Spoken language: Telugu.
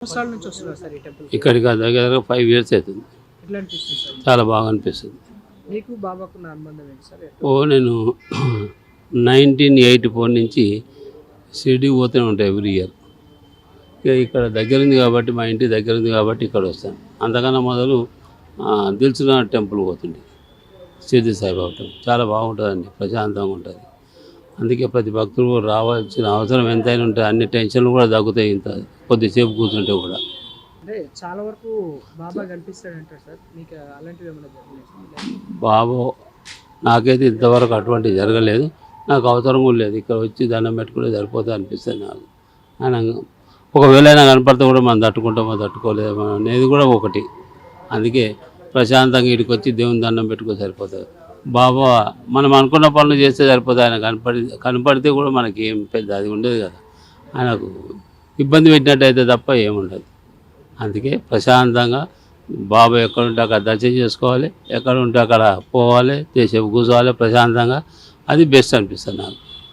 సంవత్సరాల నుంచి వస్తున్నారు సార్ ఈ టెంపుల్ ఇక్కడికి దగ్గర 5 years అవుతుంది. ఎట్లా అనిపిస్తుంది సార్? చాలా బాగా అనిపిస్తుంది. మీకు బాబాకున్న అనుబంధం ఏంటి సార్? నేను 1984 నుంచి షిరిడీకి పోతూనే ఉంటాను ఎవ్రీ ఇయర్. ఇక ఇక్కడ దగ్గర ఉంది కాబట్టి, మా ఇంటి దగ్గర ఉంది కాబట్టి ఇక్కడ వస్తాను. అంతకన్నా మొదలు దిల్సుఖ్నగర్ టెంపుల్ పోతుండే, షిరిడి సాయిబాబా టెంపుల్. చాలా బాగుంటుందండి, ప్రశాంతంగా ఉంటుంది. అందుకే ప్రతి భక్తులు రావాల్సిన అవసరం ఎంతైనా ఉంటుంది. అన్ని టెన్షన్లు కూడా తగ్గుతాయి ఇంత కొద్దిసేపు కూర్చుంటే కూడా. అంటే చాలా వరకు బాబా కనిపిస్తాడంటారు సార్, మీకు అలాంటివి ఏమైనా జరిగినాయి? బాబు నాకైతే ఇంతవరకు అటువంటివి జరగలేదు, నాకు అవసరం కూడా లేదు. ఇక్కడ వచ్చి దండం పెట్టుకుంటే సరిపోతుంది అనిపిస్తుంది నాకు. ఆయన ఒకవేళ అయినా కనపడితే కూడా మనం తట్టుకుంటామో తట్టుకోలేమో అనేది కూడా ఒకటి. అందుకే ప్రశాంతంగా ఇక్కడికి వచ్చి దేవుని దండం పెట్టుకో సరిపోతుంది. బాబా మనం అనుకున్న పనులు చేస్తే సరిపోతుంది. ఆయన కనపడితే కూడా మనకి ఏం పెద్ద అది ఉండదు కదా, ఆయనకు ఇబ్బంది పెట్టినట్టయితే తప్ప ఏముండదు. అందుకే ప్రశాంతంగా బాబా ఎక్కడుంటే అక్కడ దర్శనం చేసుకోవాలి, ఎక్కడ ఉంటే అక్కడ పోవాలి, చేసేపు కూర్చోవాలి ప్రశాంతంగా. అది బెస్ట్ అనిపిస్తుంది నాకు.